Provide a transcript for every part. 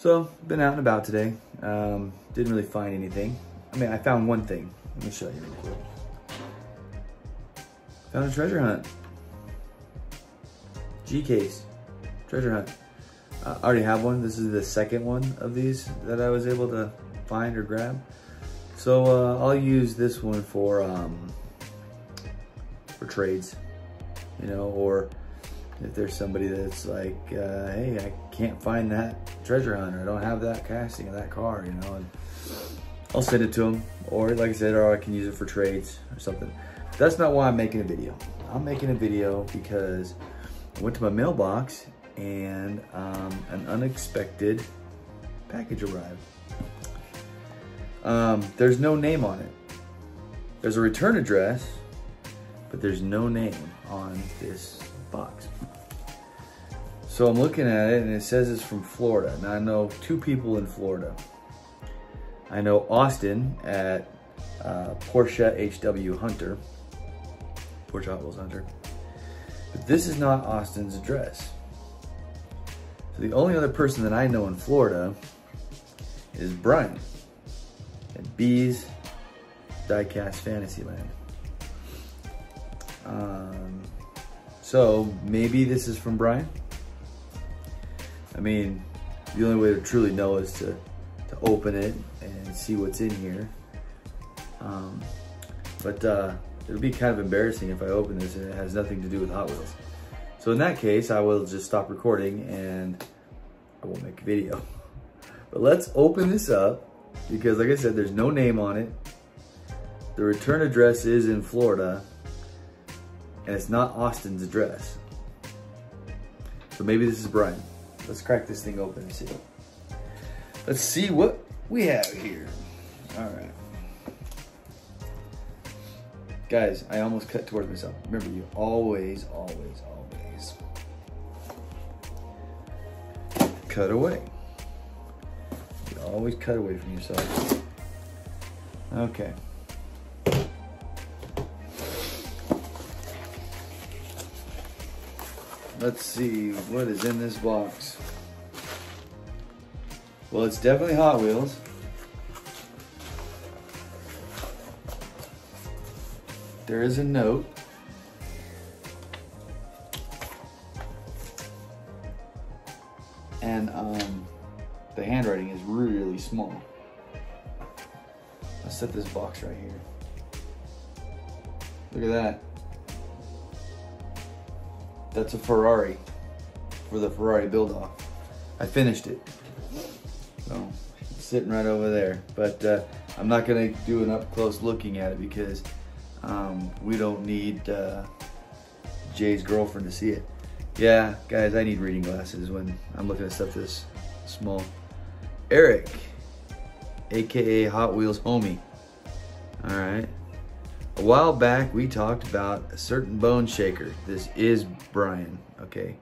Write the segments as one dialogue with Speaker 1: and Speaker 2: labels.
Speaker 1: So, been out and about today. Didn't really find anything. I mean, I found one thing. Let me show you real quick. Found a treasure hunt. G-case. Treasure hunt. I already have one. This is the second one of these that I was able to find or grab. So I'll use this one for trades, you know, or if there's somebody that's like, hey, I can't find that treasure hunt, or I don't have that casting of that car, you know, and I'll send it to them. Or like I said, or I can use it for trades or something. That's not why I'm making a video. I'm making a video because I went to my mailbox and an unexpected package arrived. There's no name on it. There's a return address, but there's no name on this box. So I'm looking at it and it says it's from Florida. Now I know two people in Florida. I know Austin at Porsche HW Hunter, Porsche Hot Wheels Hunter. But this is not Austin's address. So the only other person that I know in Florida is Brian at B's Diecast Fantasyland. So maybe this is from Brian. I mean, the only way to truly know is to open it and see what's in here. But it'll be kind of embarrassing if I open this and it has nothing to do with Hot Wheels. So in that case, I will just stop recording and I won't make a video. But let's open this up because, like I said, there's no name on it. The return address is in Florida and it's not Austin's address. So maybe this is Brian. Let's crack this thing open and see. Let's see what we have here. All right. Guys, I almost cut towards myself. Remember, you always, always, always cut away. You always cut away from yourself. Okay. Let's see what is in this box. Well, it's definitely Hot Wheels. There is a note. And the handwriting is really small. Let's set this box right here. Look at that. That's a Ferrari for the Ferrari build-off. I finished it. So it's sitting right over there. But I'm not gonna do an up-close looking at it because we don't need Jay's girlfriend to see it. Yeah, guys, I need reading glasses when I'm looking at stuff this small. Eric, AKA Hot Wheels Homie. All right. A while back, we talked about a certain bone shaker. This is Brian, okay?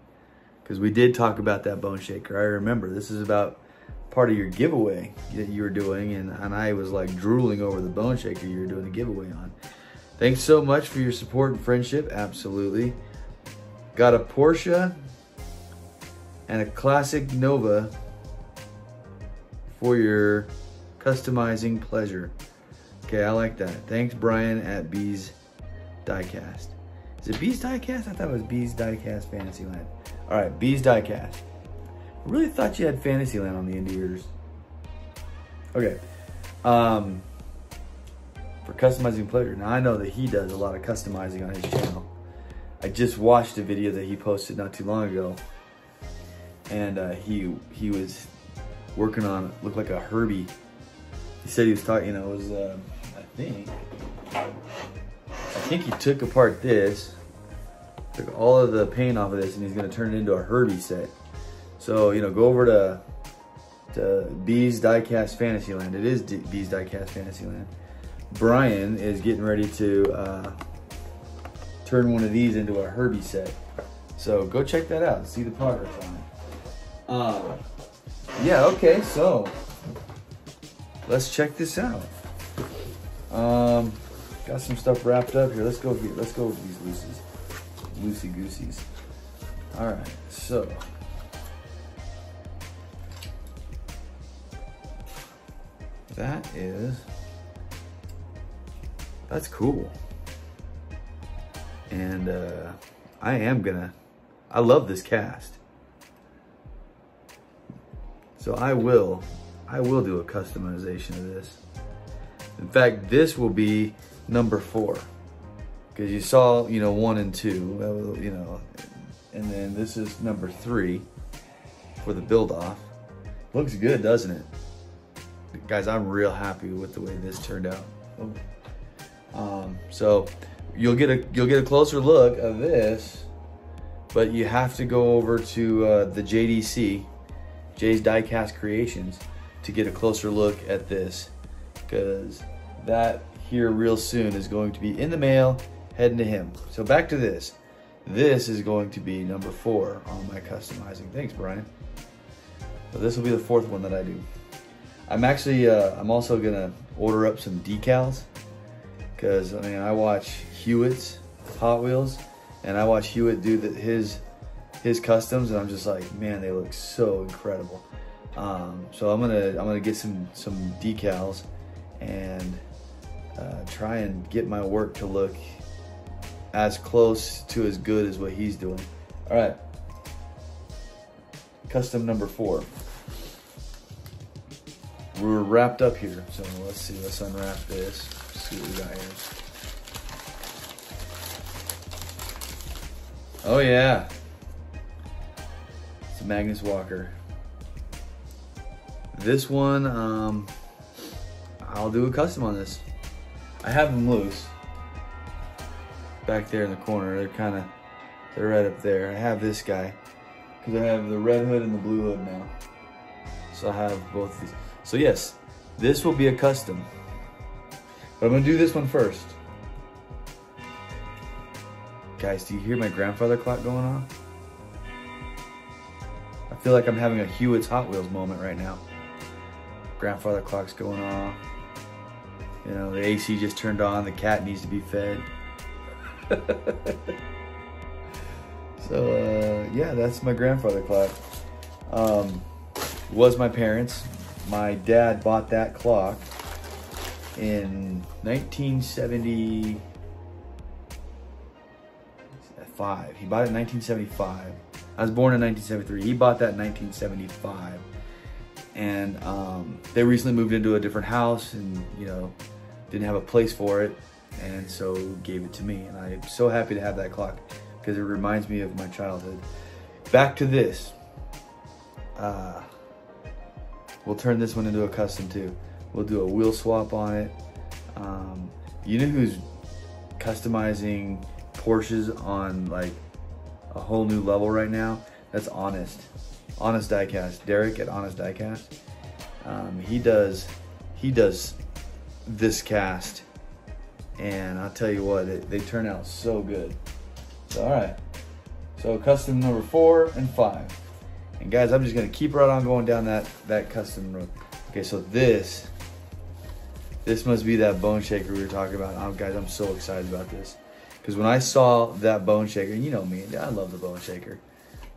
Speaker 1: Because we did talk about that bone shaker. I remember this is about part of your giveaway that you were doing, and I was like drooling over the bone shaker you were doing a giveaway on. Thanks so much for your support and friendship, absolutely. Got a Porsche and a classic Nova for your customizing pleasure. Okay, I like that. Thanks, Brian at B's Diecast. Is it B's Diecast? I thought it was B's Diecast Fantasyland. All right, B's Diecast. I really thought you had Fantasyland on the end of yours. Okay. For customizing pleasure. Now, I know that he does a lot of customizing on his channel. I just watched a video that he posted not too long ago. And he was working on, looked like a Herbie. He said he was talking, you know, it was, I think he took apart this, took all of the paint off of this, and he's gonna turn it into a Herbie set. So, you know, go over to B's Diecast Fantasyland. It is B's Diecast Fantasyland. Brian is getting ready to turn one of these into a Herbie set. So go check that out, see the progress on it. Yeah, okay, so let's check this out. Got some stuff wrapped up here. Let's go here. Let's go with these loosey gooseys. All right, so that's cool. And I love this cast. So I will do a customization of this. In fact, this will be number 4. Because you saw, 1 and 2, and then this is number 3 for the build off. Looks good, doesn't it? Guys, I'm real happy with the way this turned out. So you'll get a closer look of this, but you have to go over to the JDC, Jay's Diecast Creations, to get a closer look at this, because that here real soon is going to be in the mail, heading to him. So back to this. This is going to be number 4 on my customizing. Thanks, Brian. So this will be the 4th one that I do. I'm actually, I'm also gonna order up some decals, because I watch Hewitt's Hot Wheels, and I watch Hewitt do his customs, and I'm just like, man, they look so incredible. So I'm gonna get some decals and try and get my work to look as close to as good as what he's doing. All right, custom number 4. We're wrapped up here, so let's see. Let's unwrap this. See what we got here. Oh yeah, it's a Magnus Walker. This one, I'll do a custom on this. I have them loose back there in the corner. They're right up there. I have this guy because I have the red hood and the blue hood now. So I have both these. So yes, this will be a custom, but I'm gonna do this one first. Guys, do you hear my grandfather clock going on? I feel like I'm having a Hewitt's Hot Wheels moment right now. Grandfather clock's going off. The AC just turned on. The cat needs to be fed. So yeah, that's my grandfather clock. Was my parents'. My dad bought that clock in 1975. He bought it in 1975. I was born in 1973. He bought that in 1975. And they recently moved into a different house and, didn't have a place for it. And so gave it to me. And I'm so happy to have that clock because it reminds me of my childhood. Back to this. We'll turn this one into a custom too. We'll do a wheel swap on it. You know who's customizing Porsches on like a whole new level right now? That's Honest Diecast. Derek at Honest Diecast. He does this cast, and I'll tell you what, they turn out so good. So, all right. So custom number 4 and 5. And guys, I'm just gonna keep right on going down that custom road. Okay, so this must be that bone shaker we were talking about. Guys, I'm so excited about this. Because when I saw that bone shaker, and you know me, I love the bone shaker.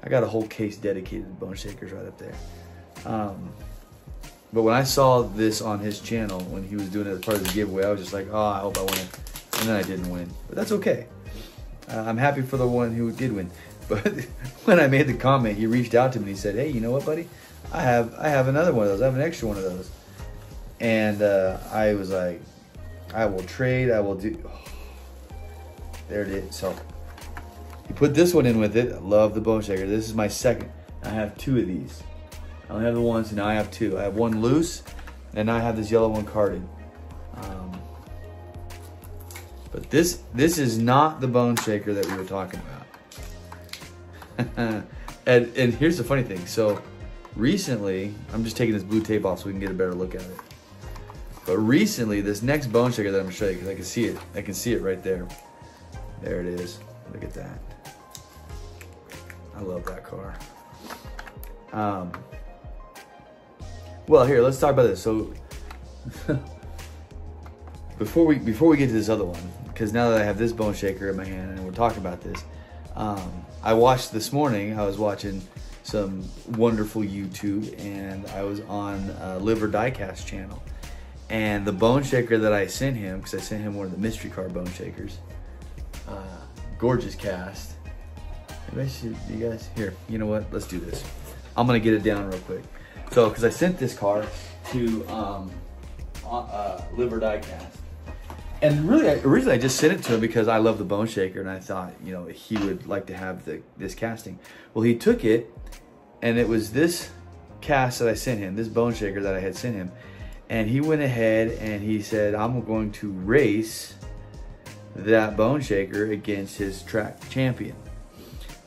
Speaker 1: I got a whole case dedicated to bone shakers right up there. But when I saw this on his channel, when he was doing it as part of the giveaway, I was just like, oh, I hope I win. And then I didn't win, but that's okay. I'm happy for the one who did win. But when I made the comment, he reached out to me and he said, hey, you know what, buddy? I have another one of those. I have an extra one of those. And I was like, I will trade. I will do. Oh, there it is. So he put this one in with it. I love the bone shaker. This is my second. I have 2 of these. I only have the one, so now I have 2. I have one loose, and now I have this yellow one carded. But this is not the bone shaker that we were talking about. and here's the funny thing. So recently, I'm just taking this blue tape off so we can get a better look at it. But recently, this next bone shaker that I'm gonna show you, because I can see it. I can see it right there. There it is. Look at that. I love that car. Well, here, let's talk about this. So before we get to this other one, because now that I have this bone shaker in my hand and we're talking about this, I watched this morning. I was watching some wonderful YouTube, and I was on Liver Diecast channel, And the bone shaker that I sent him, because I sent him one of the mystery car bone shakers, gorgeous cast. Maybe I should, you guys, here, you know what, let's do this. I'm gonna get it down real quick. So, because I sent this car to Live or Diecast. And really, originally I just sent it to him because I love the bone shaker and I thought, you know, he would like to have this casting. Well, he took it and it was this cast that I sent him, this bone shaker that I had sent him. And he went ahead and he said, I'm going to race that bone shaker against his track champion.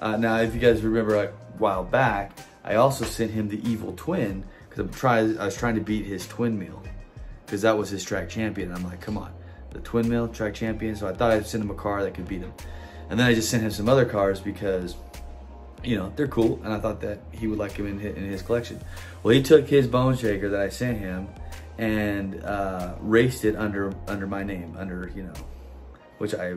Speaker 1: Now, if you guys remember like a while back, I also sent him the Evil Twin because I was trying to beat his twin mill because that was his track champion. I'm like, come on, the twin mill track champion. So I thought I'd send him a car that could beat him. And then I just sent him some other cars because, you know, they're cool. And I thought that he would like him in his collection. Well, he took his bone shaker that I sent him and raced it under my name, you know, which I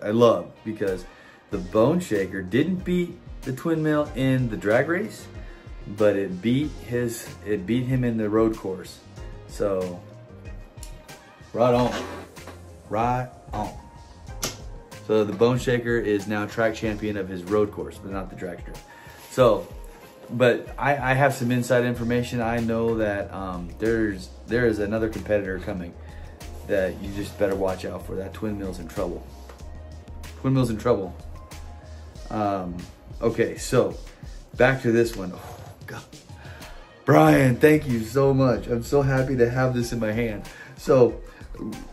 Speaker 1: love because the bone shaker didn't beat the twin mill in the drag race, but it beat him in the road course. So right on, right on. So the bone shaker is now track champion of his road course, but not the drag strip. So, but I have some inside information. I know that there is another competitor coming that you just better watch out for. That twin mill's in trouble. Twin mill's in trouble. Okay, so back to this one. Oh, God. Brian, thank you so much. I'm so happy to have this in my hand. So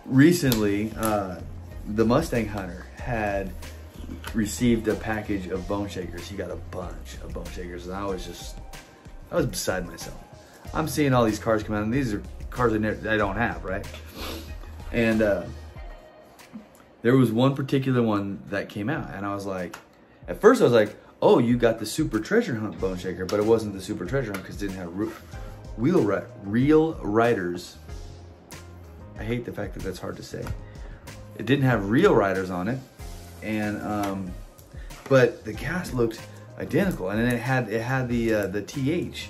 Speaker 1: recently, the Mustang Hunter had received a package of bone shakers. He got a bunch of bone shakers and I was beside myself. I'm seeing all these cars come out and these are cars I don't have, right? And there was one particular one that came out and I was like, at first I was like, oh, you got the Super Treasure Hunt bone shaker, but it wasn't the Super Treasure Hunt because it didn't have real riders. I hate the fact that that's hard to say. It didn't have real riders on it, and but the cast looked identical, and then it had the TH,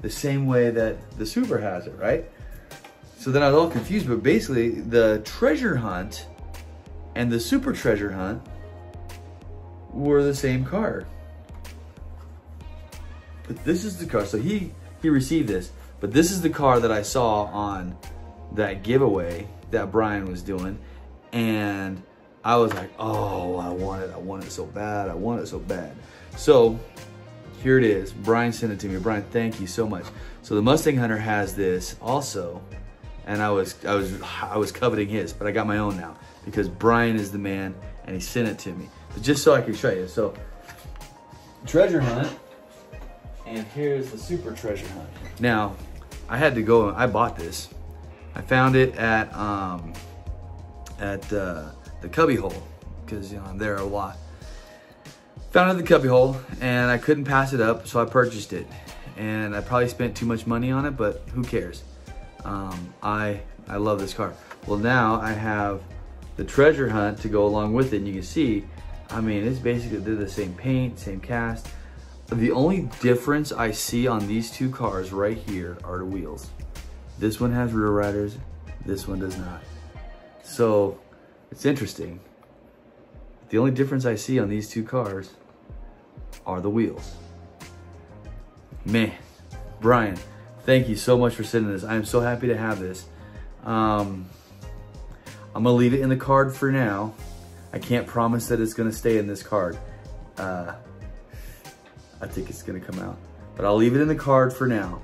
Speaker 1: the same way that the Super has it, right? So then I was all confused, but basically the Treasure Hunt and the Super Treasure Hunt were the same car. But this is the car, so he received this, but this is the car that I saw on that giveaway that Brian was doing, and I was like, oh, I want it so bad, I want it so bad. So here it is. Brian sent it to me. Brian, thank you so much. So the Mustang Hunter has this also, and I was coveting his, but I got my own now because Brian is the man and he sent it to me. But just so I can show you. So Treasure Hunt, and here's the Super Treasure Hunt. Now, I had to go, I bought this. I found it at the cubby hole because, you know, I'm there a lot. Found it at the cubby hole and I couldn't pass it up, so I purchased it. And I probably spent too much money on it, but who cares? I love this car. Well, now I have the Treasure Hunt to go along with it, and you can see, I mean, it's basically, they're the same paint, same cast. The only difference I see on these two cars right here are the wheels. This one has rear riders, this one does not. So it's interesting. The only difference I see on these two cars are the wheels. Man, Brian, thank you so much for sending this. I am so happy to have this. I'm gonna leave it in the card for now. I can't promise that it's gonna stay in this card. I think it's gonna come out, but I'll leave it in the card for now.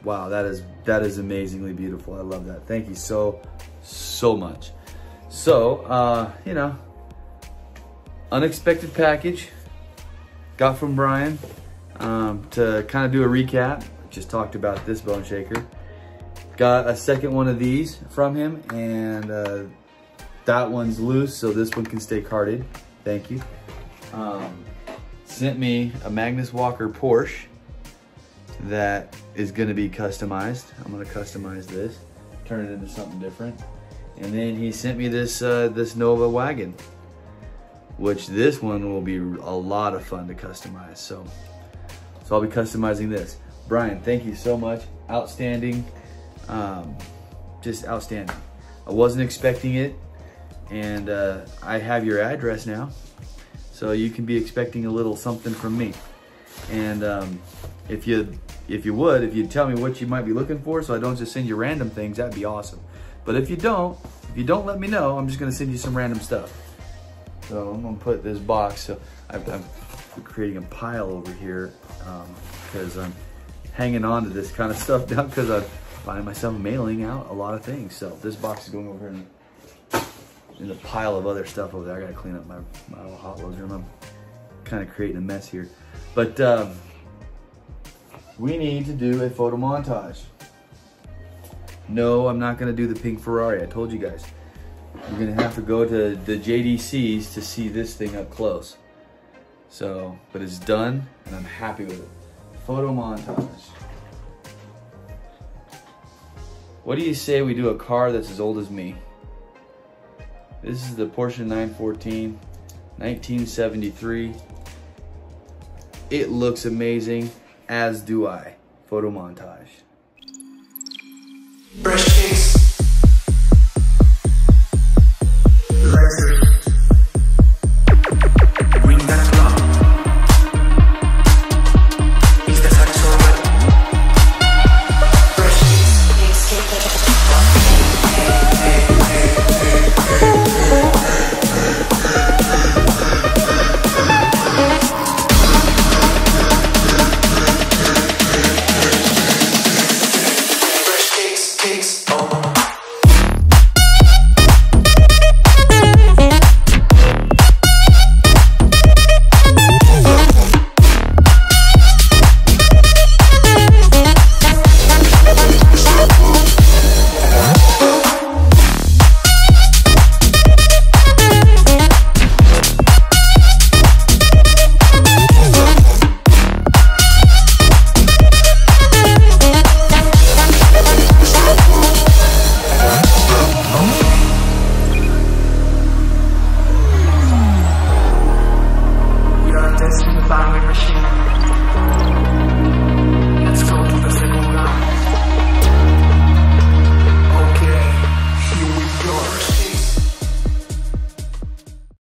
Speaker 1: Wow, that is amazingly beautiful. I love that. Thank you so much. So, you know, unexpected package got from Brian to kind of do a recap. Just talked about this bone shaker. Got a second one of these from him, and that one's loose, so this one can stay carded. Thank you. Sent me a Magnus Walker Porsche that is gonna be customized. I'm gonna customize this, turn it into something different. And then he sent me this this Nova wagon, which this one will be a lot of fun to customize. So I'll be customizing this. Brian, thank you so much. Outstanding. Just outstanding. I wasn't expecting it, and I have your address now, so you can be expecting a little something from me. And if you'd tell me what you might be looking for, so I don't just send you random things, that'd be awesome. But if you don't let me know, I'm just gonna send you some random stuff. So I'm gonna put this box. So I'm creating a pile over here because I'm hanging on to this kind of stuff now because I find myself mailing out a lot of things. So this box is going over in the pile of other stuff over there. I gotta clean up my little hot loads room. I'm kind of creating a mess here. But we need to do a photo montage. No, I'm not gonna do the pink Ferrari. I told you guys. You're gonna have to go to the JDCs to see this thing up close. So, but it's done and I'm happy with it. Photo montage. What do you say we do a car that's as old as me? This is the Porsche 914, 1973. It looks amazing, as do I. Photo montage.